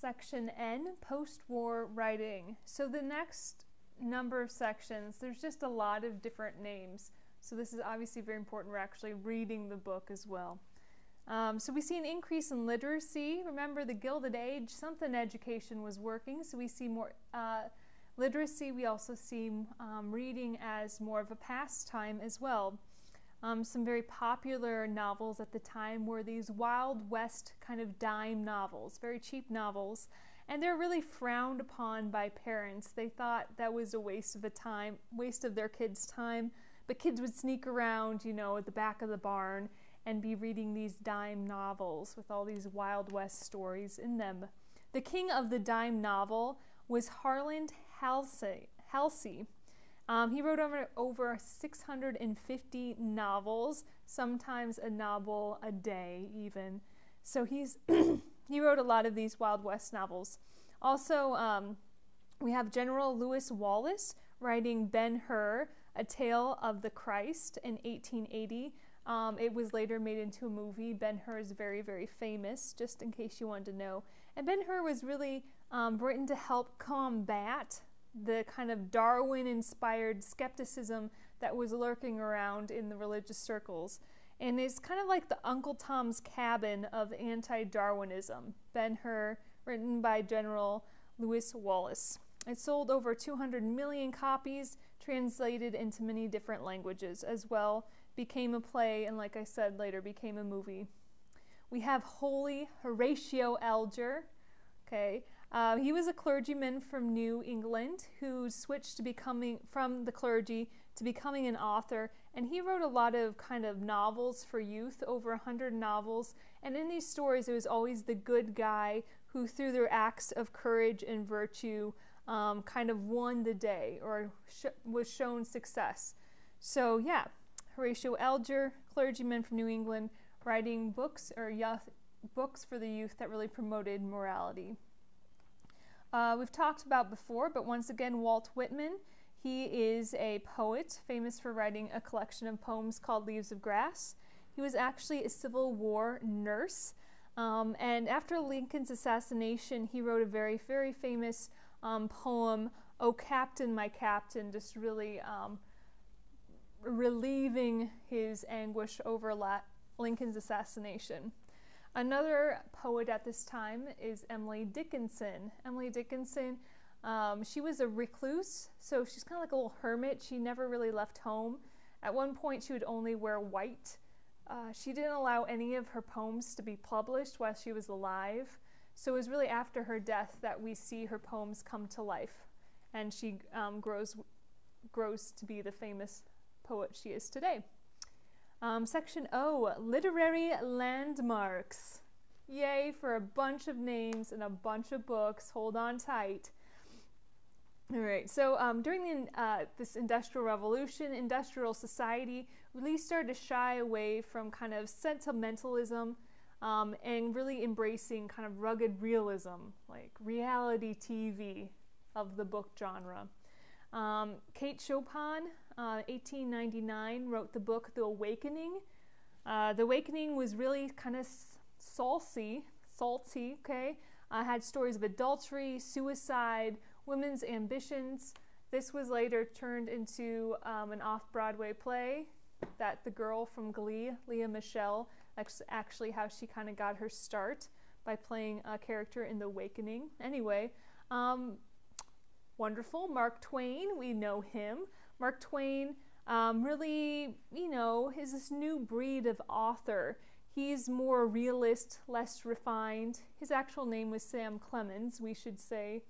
Section N, Post-War Writing. So the next number of sections, there's just a lot of different names. So this is obviously very important. We're actually reading the book as well. So we see an increase in literacy. Remember the Gilded Age, something education was working, so we see more literacy. We also see reading as more of a pastime as well. Some very popular novels at the time were these Wild West kind of dime novels, very cheap novels, and they're really frowned upon by parents. They thought that was a waste of their kids' time, but kids would sneak around, you know, at the back of the barn and be reading these dime novels with all these Wild West stories in them. The king of the dime novel was Harland Halsey. He wrote over 650 novels, sometimes a novel a day even. So he wrote a lot of these Wild West novels. Also, we have General Lewis Wallace writing Ben-Hur, A Tale of the Christ in 1880. It was later made into a movie. Ben-Hur is very, very famous, just in case you wanted to know. And Ben-Hur was really written to help combat the kind of Darwin-inspired skepticism that was lurking around in the religious circles. And it's kind of like the Uncle Tom's Cabin of anti-Darwinism. Ben-Hur, written by General Lewis Wallace. It sold over 200 million copies, translated into many different languages as well, became a play, and like I said, later became a movie. We have Holy Horatio Alger. Okay, he was a clergyman from New England who switched to from the clergy to becoming an author, and he wrote a lot of kind of novels for youth, over 100 novels, and in these stories it was always the good guy who through their acts of courage and virtue kind of won the day or was shown success. So yeah, Horatio Alger, clergyman from New England, writing books for the youth that really promoted morality. We've talked about before, but once again, Walt Whitman. He is a poet famous for writing a collection of poems called Leaves of Grass. He was actually a Civil War nurse, and after Lincoln's assassination, he wrote a very, very famous poem, "Oh Captain, My Captain," just really relieving his anguish over Lincoln's assassination. Another poet at this time is Emily Dickinson. Emily Dickinson, she was a recluse, so she's kind of like a little hermit. She never really left home. At one point, she would only wear white. She didn't allow any of her poems to be published while she was alive. So it was really after her death that we see her poems come to life, and she grows to be the famous poet she is today. Section O, Literary Landmarks. Yay for a bunch of names and a bunch of books. Hold on tight. All right, so during this Industrial Revolution, industrial society really started to shy away from kind of sentimentalism and really embracing kind of rugged realism, like reality TV of the book genre. Kate Chopin, 1899, wrote the book The Awakening. The Awakening was really kind of salty, okay? Had stories of adultery, suicide, women's ambitions. This was later turned into an off-Broadway play that the girl from Glee, Lea Michele, that's actually how she kind of got her start, by playing a character in The Awakening. Anyway, wonderful. Mark Twain, we know him. Mark Twain really, you know, is this new breed of author. He's more realist, less refined. His actual name was Sam Clemens, we should say.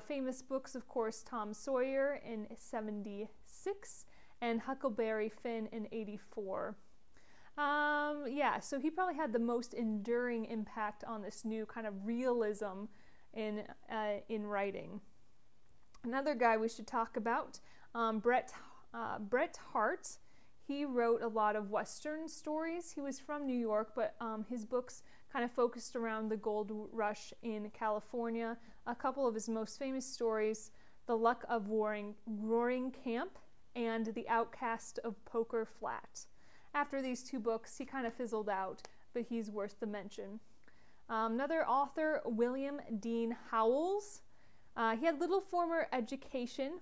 Famous books, of course, Tom Sawyer in 1976 and Huckleberry Finn in 1984. Yeah, so he probably had the most enduring impact on this new kind of realism in writing. Another guy we should talk about, Bret Harte. He wrote a lot of Western stories. He was from New York, but his books kind of focused around the gold rush in California. A couple of his most famous stories, The Luck of Roaring Camp and The Outcast of Poker Flat. After these two books, he kind of fizzled out, but he's worth the mention. Another author, William Dean Howells. He had little formal education,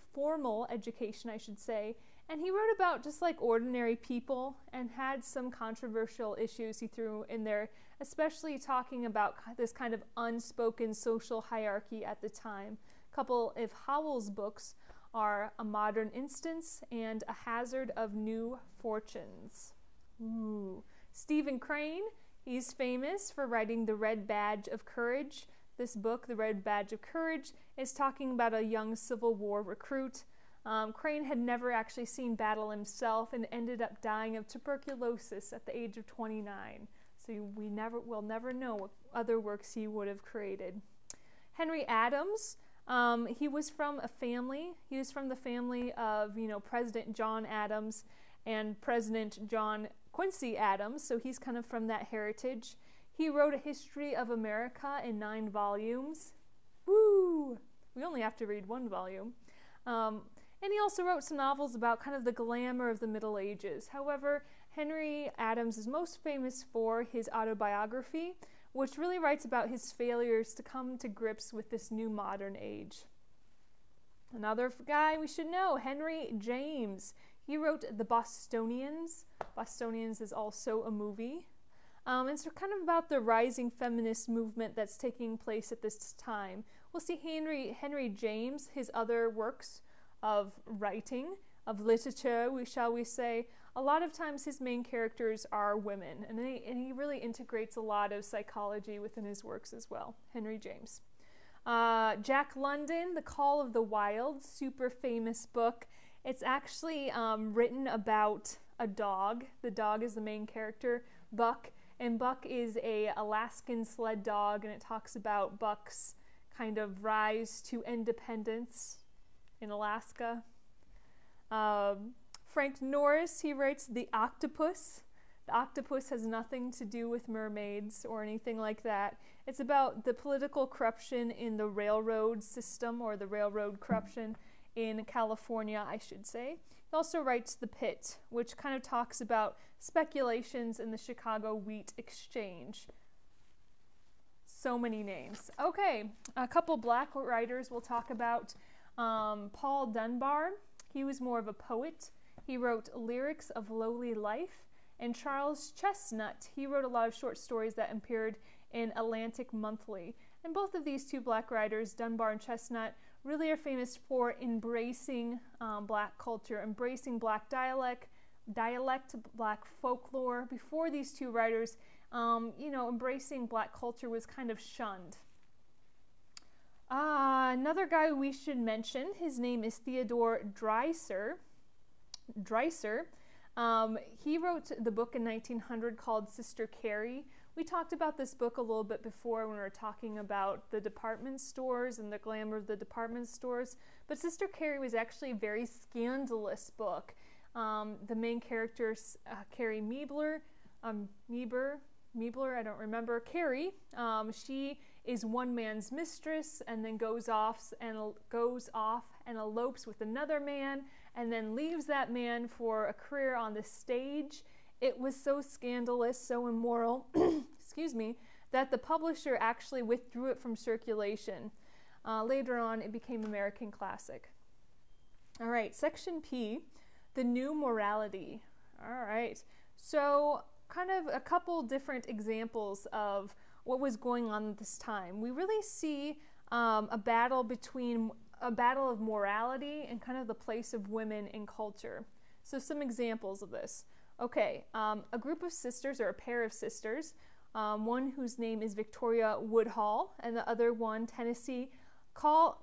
I should say, and he wrote about just like ordinary people and had some controversial issues he threw in there, especially talking about this kind of unspoken social hierarchy at the time. A couple of Howells' books are A Modern Instance and A Hazard of New Fortunes. Ooh. Stephen Crane, he's famous for writing The Red Badge of Courage. This book, The Red Badge of Courage, is talking about a young Civil War recruit. Crane had never actually seen battle himself and ended up dying of tuberculosis at the age of 29. So we'll never know what other works he would have created. Henry Adams, he was from the family of, President John Adams and President John Quincy Adams, so he's kind of from that heritage. He wrote A History of America in 9 volumes. Woo! We only have to read 1 volume. And he also wrote some novels about kind of the glamour of the Middle Ages. However, Henry Adams is most famous for his autobiography, which really writes about his failures to come to grips with this new modern age. Another guy we should know, Henry James. He wrote The Bostonians. Bostonians is also a movie. And so kind of about the rising feminist movement that's taking place at this time. We'll see Henry James, his other works of writing, of literature, shall we say. A lot of times his main characters are women, and he really integrates a lot of psychology within his works as well. Henry James. Jack London, The Call of the Wild, super famous book. It's actually written about a dog. The dog is the main character, Buck. And Buck is an Alaskan sled dog, and it talks about Buck's kind of rise to independence in Alaska. Frank Norris, he writes The Octopus. The octopus has nothing to do with mermaids or anything like that. It's about the political corruption in the railroad system, or the railroad corruption in California, I should say. He also writes The Pit, which kind of talks about speculations in the Chicago wheat exchange. So many names. Okay, a couple black writers we'll talk about. Paul Dunbar, he was more of a poet. He wrote Lyrics of Lowly Life. And Charles Chestnut, he wrote a lot of short stories that appeared in Atlantic Monthly. And both of these two black writers, Dunbar and Chestnut, really are famous for embracing black culture, embracing black dialect, black folklore. Before these two writers, embracing black culture was kind of shunned. Another guy we should mention, his name is Theodore Dreiser. He wrote the book in 1900 called Sister Carrie. We talked about this book a little bit before when we were talking about the department stores and the glamour of the department stores. But Sister Carrie was actually a very scandalous book. The main character, Carrie Meebler, I don't remember, Carrie, she is one man's mistress and then goes off and elopes with another man and then leaves that man for a career on the stage. It was so scandalous, so immoral, excuse me, that the publisher actually withdrew it from circulation. Later on, it became American classic. All right, section P, the new morality. All right, so kind of a couple different examples of what was going on at this time. We really see a battle of morality and kind of the place of women in culture. So some examples of this. Okay, a group of sisters, or a pair of sisters, one whose name is Victoria Woodhull and the other one Tennessee Claflin.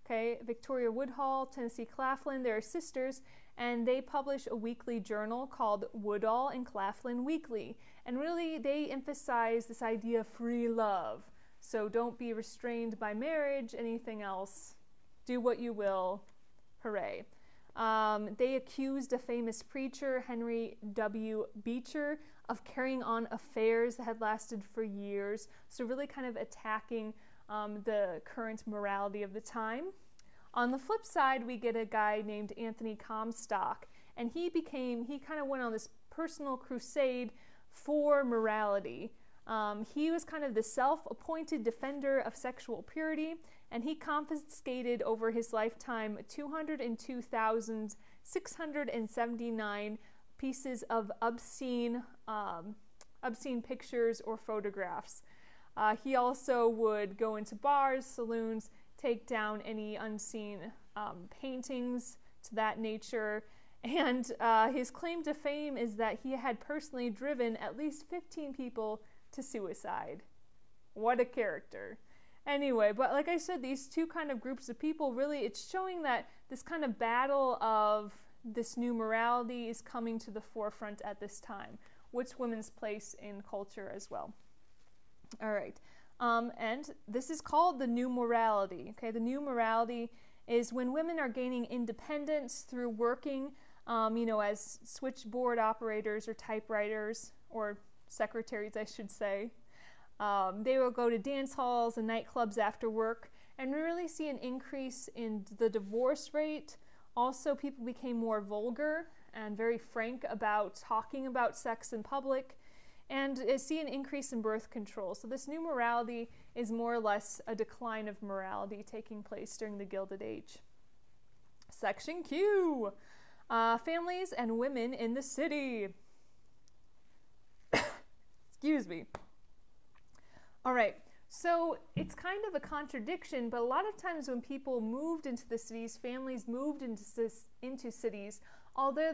Okay, Victoria Woodhull, Tennessee Claflin, they're sisters, and they publish a weekly journal called Woodhull and Claflin Weekly. And really, they emphasize this idea of free love. So don't be restrained by marriage, anything else. Do what you will. Hooray. They accused a famous preacher, Henry W. Beecher, of carrying on affairs that had lasted for years. So really kind of attacking the current morality of the time. On the flip side, we get a guy named Anthony Comstock, and he kind of went on this personal crusade for morality. He was kind of the self-appointed defender of sexual purity, and he confiscated over his lifetime 202,679 pieces of obscene pictures or photographs. He also would go into bars, saloons, take down any unseen paintings to that nature. And his claim to fame is that he had personally driven at least 15 people to suicide. What a character. Anyway, but like I said, these two kind of groups of people, really, it's showing that this kind of battle of this new morality is coming to the forefront at this time. What's women's place in culture as well? All right. And this is called the new morality. Okay, the new morality is when women are gaining independence through working, as switchboard operators or typewriters, or secretaries, I should say. They will go to dance halls and nightclubs after work, and we really see an increase in the divorce rate. Also, people became more vulgar and very frank about talking about sex in public, and see an increase in birth control. So this new morality is more or less a decline of morality taking place during the Gilded Age. Section Q, families and women in the city. Excuse me. All right, so it's kind of a contradiction, but a lot of times when people moved into the cities, families moved into cities, although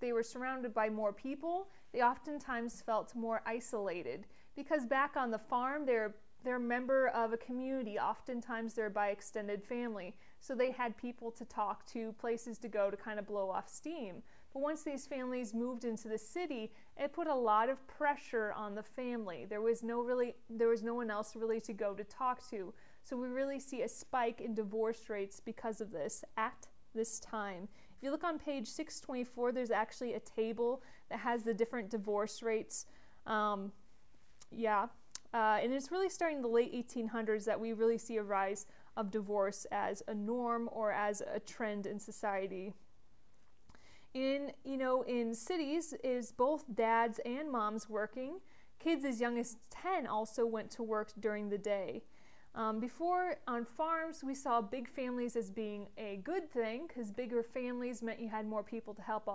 they were surrounded by more people, they oftentimes felt more isolated, because back on the farm, they're a member of a community. Oftentimes they're by extended family, so they had people to talk to, places to go to kind of blow off steam. But once these families moved into the city, it put a lot of pressure on the family. There was no one else really to go to talk to. So we really see a spike in divorce rates because of this at this time. If you look on page 624, there's actually a table that has the different divorce rates. And it's really starting in the late 1800s that we really see a rise of divorce as a norm or as a trend in society. In cities, is both dads and moms working. Kids as young as 10 also went to work during the day. Before, on farms, we saw big families as being a good thing, because bigger families meant you had more people to help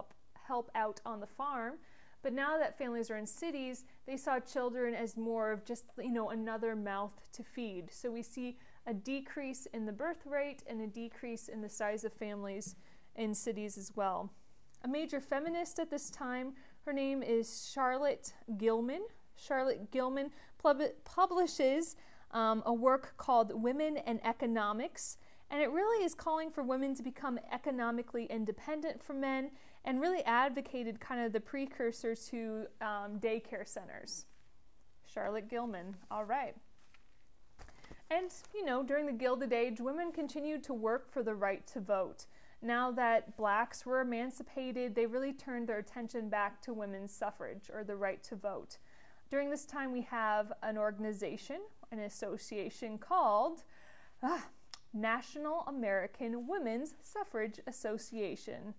out on the farm. But now that families are in cities, they saw children as more of just, another mouth to feed. So we see a decrease in the birth rate and a decrease in the size of families in cities as well. A major feminist at this time, her name is Charlotte Gilman. Charlotte Gilman publishes a work called Women and Economics, and it really is calling for women to become economically independent from men, and really advocated kind of the precursor to daycare centers. Charlotte Gilman, all right. And, during the Gilded Age, women continued to work for the right to vote. Now that blacks were emancipated, they really turned their attention back to women's suffrage, or the right to vote. During this time, we have an organization, an association called National American Women's Suffrage Association,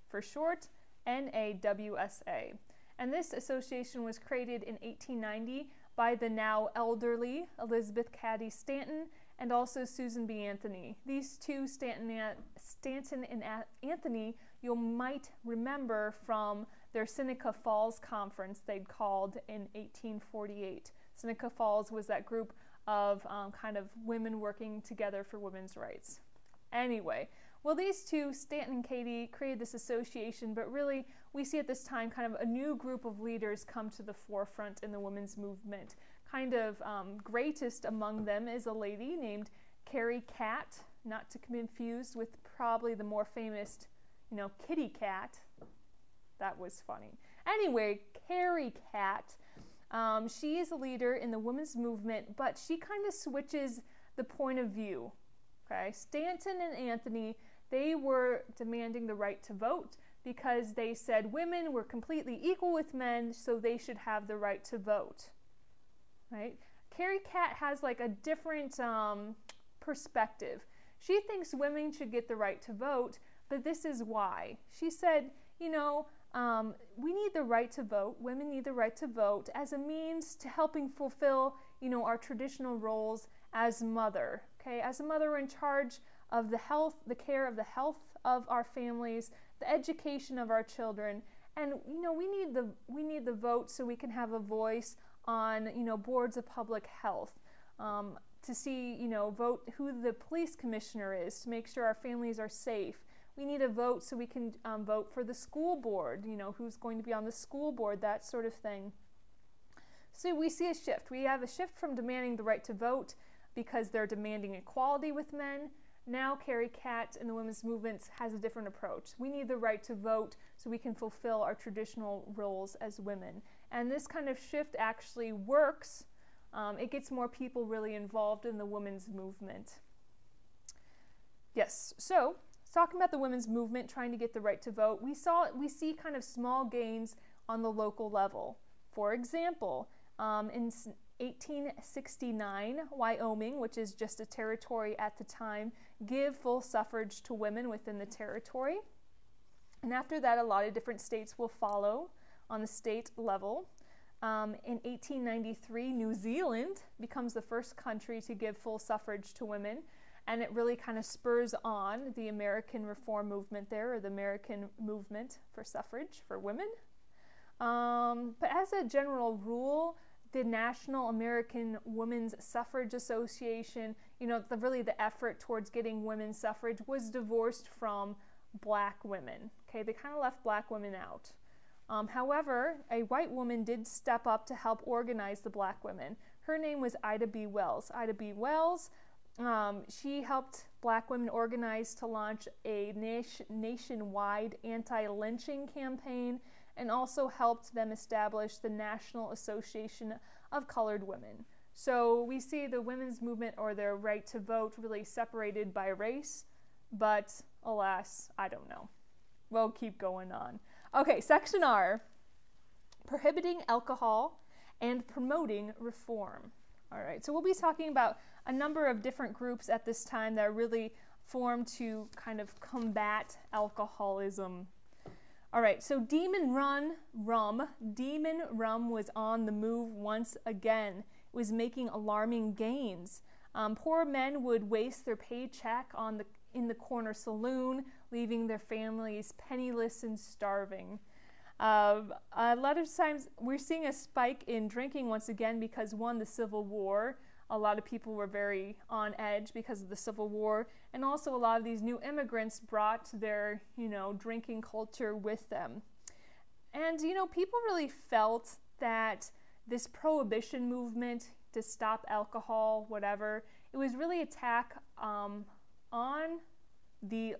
for short, NAWSA. And this association was created in 1890 by the now elderly Elizabeth Cady Stanton and also Susan B. Anthony. These two, Stanton and Anthony, you might remember from their Seneca Falls conference they'd called in 1848. Seneca Falls was that group of kind of women working together for women's rights. Anyway, well, these two, Stanton and Cady, created this association, but really we see at this time kind of a new group of leaders come to the forefront in the women's movement. Kind of greatest among them is a lady named Carrie Catt, not to be confused with probably the more famous, Kitty Cat. That was funny. Anyway, Carrie Catt, she is a leader in the women's movement, but she kind of switches the point of view. Okay, Stanton and Anthony, they were demanding the right to vote because they said women were completely equal with men, so they should have the right to vote. Right? Carrie Catt has like a different perspective. She thinks women should get the right to vote, but this is why. She said, we need the right to vote. Women need the right to vote as a means to helping fulfill, our traditional roles as mother. Okay, as a mother, we're in charge of the care of the health of our families, the education of our children, and we need the vote so we can have a voice on boards of public health, to see vote who the police commissioner is, to make sure our families are safe. We need a vote so we can vote for the school board, who's going to be on the school board, that sort of thing. So we see a shift. We have a shift from demanding the right to vote because they're demanding equality with men. Now Carrie Catt and the women's movements has a different approach. We need the right to vote so we can fulfill our traditional roles as women. And this kind of shift actually works. It gets more people really involved in the women's movement. Yes, so talking about the women's movement, trying to get the right to vote, we see kind of small gains on the local level. For example, in 1869, Wyoming, which is just a territory at the time, give full suffrage to women within the territory. And after that, a lot of different states will follow on the state level. In 1893, New Zealand becomes the first country to give full suffrage to women, and it really kind of spurs on the American reform movement there, or the American movement for suffrage for women. But as a general rule, the National American Women's Suffrage Association, really the effort towards getting women's suffrage was divorced from black women. Okay, they kind of left black women out. However, a white woman did step up to help organize the black women. Her name was Ida B. Wells. Ida B. Wells, she helped black women organize to launch a nationwide anti-lynching campaign, and also helped them establish the National Association of Colored Women. So we see the women's movement, or their right to vote, really separated by race, but alas, I don't know. We'll keep going on. Okay, section R, prohibiting alcohol and promoting reform. All right, so we'll be talking about a number of different groups at this time that are really formed to kind of combat alcoholism. All right, so Demon Rum was on the move once again. It was making alarming gains. Poor men would waste their paycheck in the corner saloon, leaving their families penniless and starving. A lot of times we're seeing a spike in drinking once again because, one, the Civil War. A lot of people were very on edge because of the Civil War, and also a lot of these new immigrants brought their, drinking culture with them. And, people really felt that this prohibition movement to stop alcohol, whatever, it was really an attack on the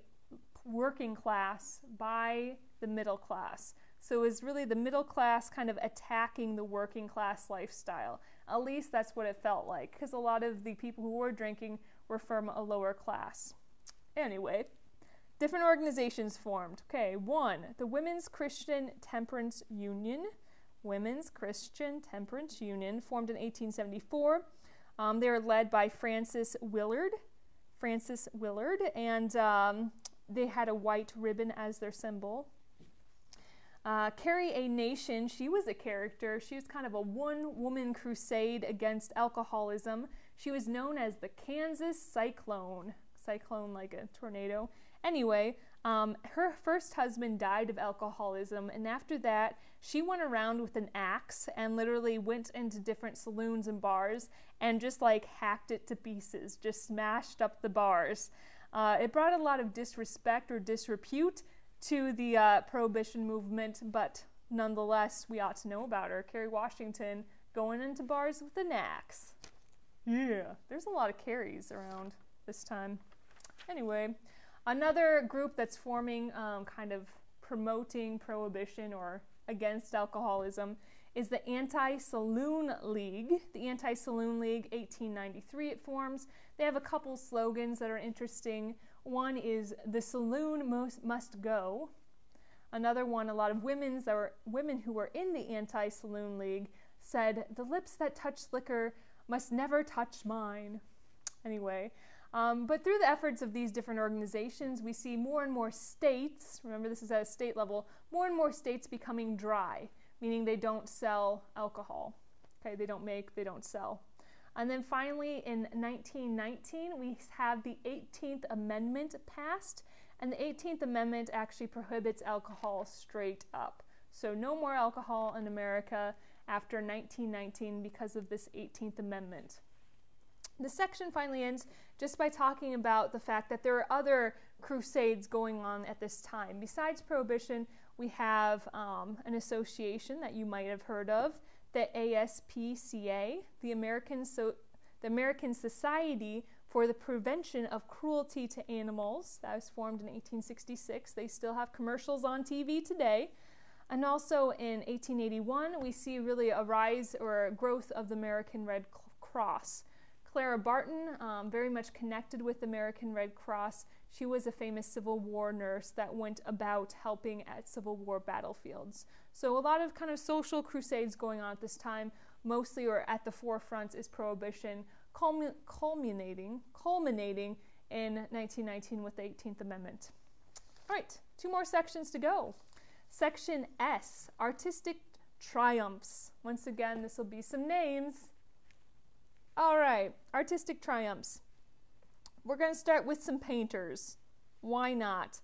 working class by the middle class. So it was really the middle class kind of attacking the working class lifestyle. At least that's what it felt like, because a lot of the people who were drinking were from a lower class. Anyway, different organizations formed. Okay, 1, the Women's Christian Temperance Union. Women's Christian Temperance Union, formed in 1874. They were led by Frances Willard, and they had a white ribbon as their symbol. Carrie A. Nation, she was a character. She was kind of a one-woman crusade against alcoholism. She was known as the Kansas Cyclone. Cyclone like a tornado. Anyway, her first husband died of alcoholism, and after that, she went around with an axe and literally went into different saloons and bars and just like hacked it to pieces, just smashed up the bars. It brought a lot of disrespect or disrepute to the Prohibition movement, but nonetheless, we ought to know about her. Kerry Washington going into bars with an axe. Yeah, there's a lot of Carries around this time. Anyway, another group that's forming, kind of promoting prohibition or against alcoholism, is the AntiSaloon League. The AntiSaloon League, 1893 it forms. They have a couple slogans that are interesting. One is, "The saloon must go." Another one, a lot of women who were in the Anti-Saloon League said, "The lips that touch liquor must never touch mine." Anyway, But through the efforts of these different organizations, we see more and more states, remember this is at a state level, more and more states becoming dry, meaning they don't sell alcohol. Okay, they don't make, they don't sell. And then finally in 1919, we have the 18th Amendment passed, and the 18th Amendment actually prohibits alcohol straight up. So no more alcohol in America after 1919 because of this 18th Amendment. The section finally ends just by talking about the fact that there are other crusades going on at this time. Besides Prohibition, we have an association that you might have heard of, the ASPCA, the American Society for the Prevention of Cruelty to Animals. That was formed in 1866. They still have commercials on TV today. And also in 1881, we see really a rise or a growth of the American Red Cross. Clara Barton, very much connected with the American Red Cross. She was a famous Civil War nurse that went about helping at Civil War battlefiels. So a lot of kind of social crusades going on at this time, mostly or at the forefront is Prohibition, culminating in 1919 with the 18th Amendment. All right, 2 more sections to go. Section S, Artistic Triumphs. Once again, this will be some names. All right, artistic triumphs. We're going to start with some painters. Why not?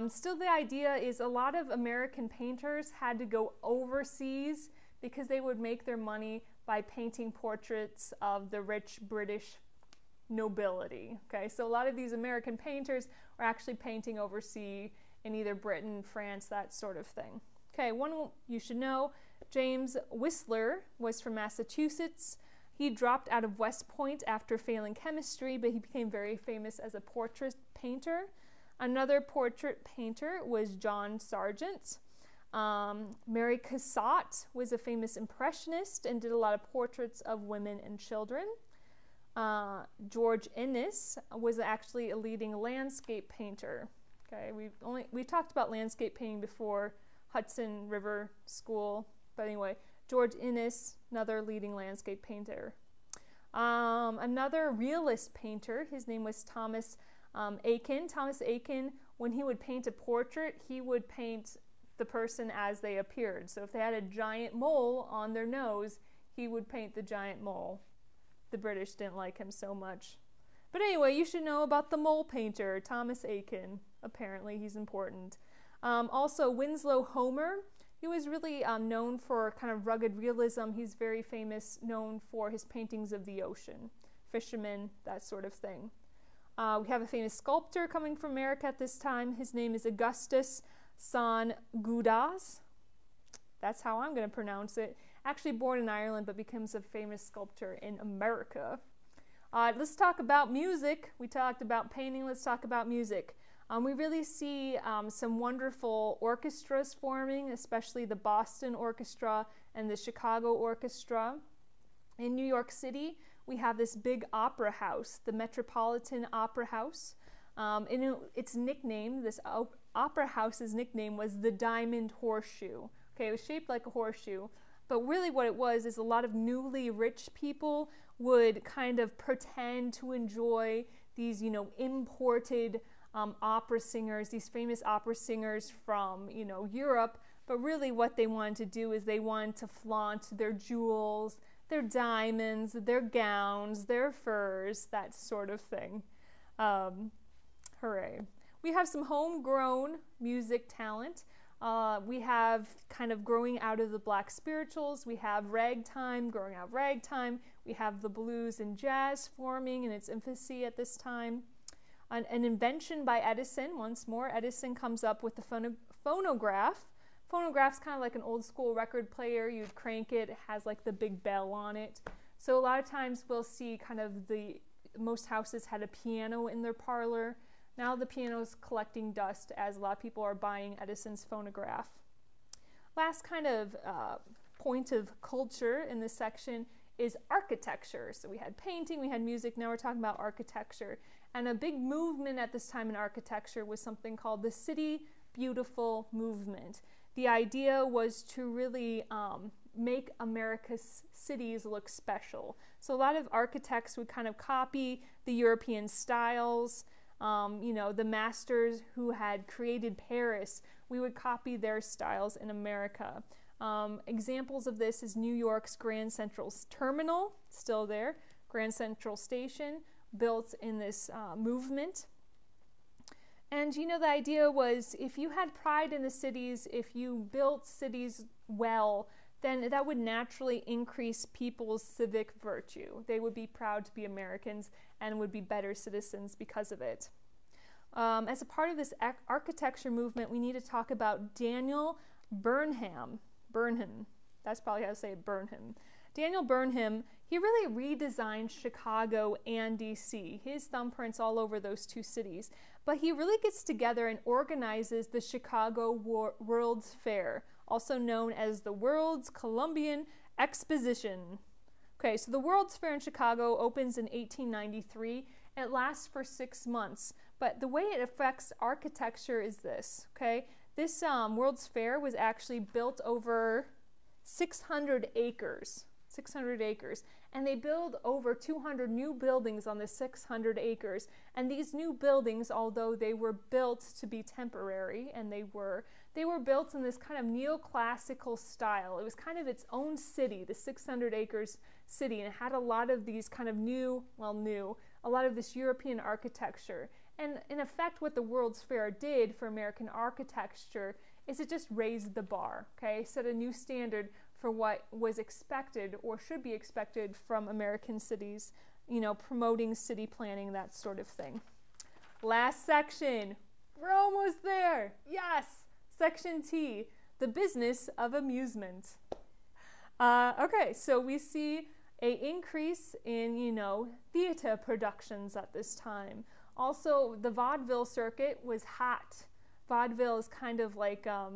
Still the idea is a lot of American painters had to go overseas because they would make their money by painting portraits of the rich British nobility. Okay, so a lot of these American painters are actually painting overseas in either Britain, France, that sort of thing. Okay, one you should know, James Whistler was from Massachusetts. He dropped out of West Point after failing chemistry, but he became very famous as a portrait painter. Another portrait painter was John Sargent. Mary Cassatt was a famous impressionist and did a lot of portraits of women and children. George Inness was actually a leading landscape painter. Okay, we've talked about landscape painting before, Hudson River School, but anyway, George Inness, another leading landscape painter. Another realist painter, his name was Thomas Aiken. Thomas Aiken, when he would paint a portrait, he would paint the person as they appeared. So if they had a giant mole on their nose, he would paint the giant mole. The British didn't like him so much. But anyway, you should know about the mole painter, Thomas Aiken. Apparently, he's important. Also, Winslow Homer. He was really known for kind of rugged realism. He's very famous, known for his paintings of the ocean, fishermen, that sort of thing. We have a famous sculptor coming from America at this time. His name is Augustus Saint-Gaudens. That's how I'm going to pronounce it. Actually born in Ireland, but becomes a famous sculptor in America. Let's talk about music. We talked about painting. Let's talk about music. We really see some wonderful orchestras forming, especially the Boston Orchestra and the Chicago Orchestra. In New York City, we have this big opera house, the Metropolitan Opera House. And its nickname, this opera house's nickname was the Diamond Horseshoe. Okay, it was shaped like a horseshoe, but really what it was is a lot of newly rich people would kind of pretend to enjoy these, imported opera singers, these famous opera singers from, Europe, but really what they wanted to do is they wanted to flaunt their jewels, their diamonds, their gowns, their furs, that sort of thing. Hooray. We have some homegrown music talent. We have kind of growing out of the black spirituals. We have ragtime, growing out of ragtime. We have the blues and jazz forming in its infancy at this time. An invention by Edison, once more. Edison comes up with the phonograph. Phonograph's kind of like an old school record player. You'd crank it, it has like the big bell on it. So a lot of times we'll see kind of most houses had a piano in their parlor. Now the piano's collecting dust as a lot of people are buying Edison's phonograph. Last kind of point of culture in this section is architecture. So we had painting, we had music, now we're talking about architecture. And a big movement at this time in architecture was something called the City Beautiful movement. The idea was to really make America's cities look special. So a lot of architects would kind of copy the European styles. You know, the masters who had created Paris, we would copy their styles in America. Examples of this is New York's Grand Central Terminal, still there, Grand Central Station, built in this movement. And you know, the idea was if you had pride in the cities, if you built cities well, then that would naturally increase people's civic virtue. They would be proud to be Americans and would be better citizens because of it. As a part of this architecture movement, we need to talk about Daniel Burnham. That's probably how to say it, Burnham. Daniel Burnham, he really redesigned Chicago and DC. His thumbprints all over those two cities. But he really gets together and organizes the Chicago World's Fair, also known as the World's Columbian Exposition. Okay, so the World's Fair in Chicago opens in 1893. It lasts for 6 months. But the way it affects architecture is this, okay? This World's Fair was actually built over 600 acres. 600 acres. And they build over 200 new buildings on the 600 acres. And these new buildings, although they were built to be temporary, and they were built in this kind of neoclassical style. It was kind of its own city, the 600 acres city, and it had a lot of these kind of a lot of this European architecture. And in effect, what the World's Fair did for American architecture is it just raised the bar, okay? Set a new standard for what was expected or should be expected from American cities, you know, promoting city planning, that sort of thing. Last section. We're almost there. Yes. Section T, the business of amusement. Okay, so we see an increase in, you know, theater productions at this time. Also, the vaudeville circuit was hot. Vaudeville is kind of like a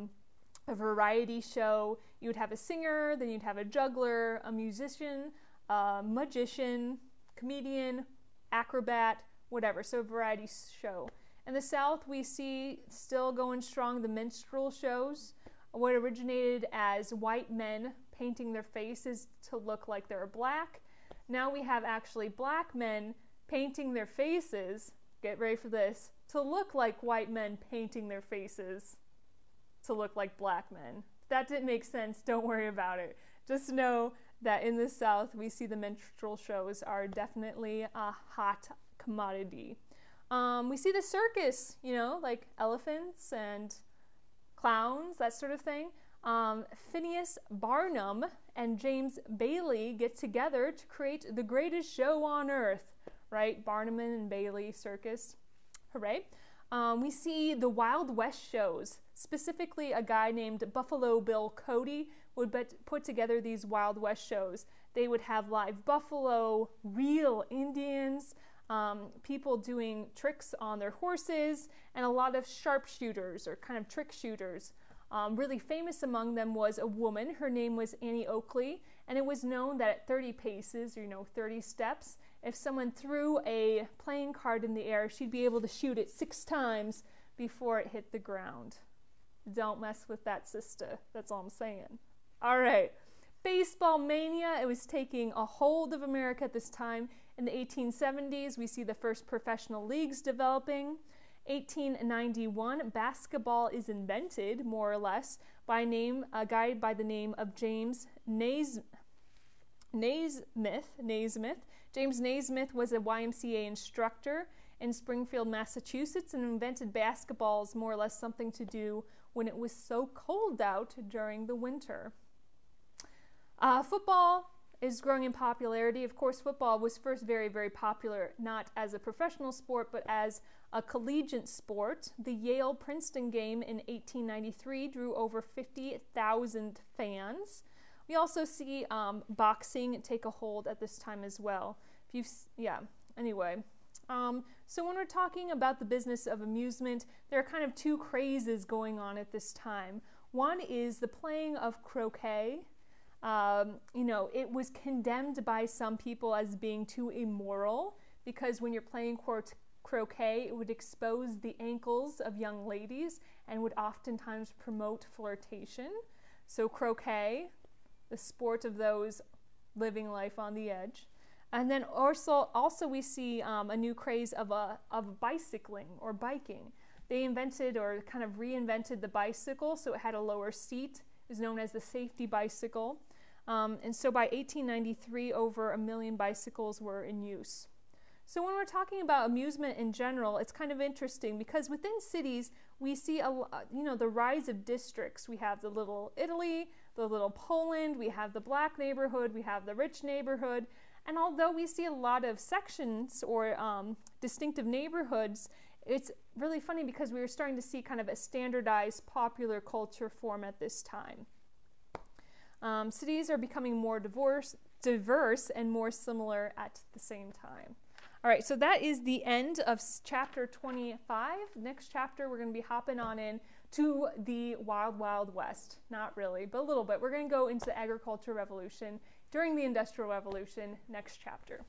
variety show. You would have a singer, then you'd have a juggler, a musician, a magician, comedian, acrobat, whatever. So a variety show. In the South, we see still going strong the minstrel shows, what originated as white men painting their faces to look like they're black. Now we have actually black men painting their faces, get ready for this, to look like white men painting their faces to look like black men. If that didn't make sense, don't worry about it. Just know that in the South, we see the minstrel shows are definitely a hot commodity. We see the circus, you know, like elephants and clowns, that sort of thing. Phineas Barnum and James Bailey get together to create the greatest show on earth, right? Barnum and Bailey circus, hooray. We see the Wild West shows, specifically a guy named Buffalo Bill Cody would put together these Wild West shows. They would have live buffalo, real Indians, people doing tricks on their horses, and a lot of sharpshooters or kind of trick shooters. Really famous among them was a woman. Her name was Annie Oakley, and it was known that at 30 paces, you know, 30 steps, if someone threw a playing card in the air, she'd be able to shoot it 6 times before it hit the ground. Don't mess with that, sister. That's all I'm saying. All right. Baseball mania, it was taking a hold of America at this time. In the 1870s, we see the first professional leagues developing. 1891, basketball is invented, more or less, by a guy by the name of James Naismith. James Naismith was a YMCA instructor in Springfield, Massachusetts, and invented basketballs, more or less something to do when it was so cold out during the winter. Football is growing in popularity. Of course, football was first very, very popular, not as a professional sport, but as a collegiate sport. The Yale-Princeton game in 1893 drew over 50,000 fans. We also see boxing take a hold at this time as well. Anyway. So when we're talking about the business of amusement, there are kind of 2 crazes going on at this time. One is the playing of croquet. You know, it was condemned by some people as being too immoral because when you're playing croquet, it would expose the ankles of young ladies and would oftentimes promote flirtation. So croquet, the sport of those living life on the edge. And then also we see a new craze of bicycling or biking. They invented or kind of reinvented the bicycle, so it had a lower seat. It was known as the safety bicycle. And so by 1893, over 1 million bicycles were in use. So when we're talking about amusement in general, it's kind of interesting because within cities, we see the rise of districts. We have the Little Italy, the Little Poland, we have the black neighborhood, we have the rich neighborhood. And although we see a lot of sections or distinctive neighborhoods, it's really funny because we were starting to see kind of a standardized popular culture form at this time. Cities are becoming more diverse and more similar at the same time. All right, so that is the end of chapter 25. Next chapter, we're going to be hopping on in to the Wild Wild West. Not really, but a little bit. We're going to go into the agricultural revolution during the Industrial Revolution next chapter.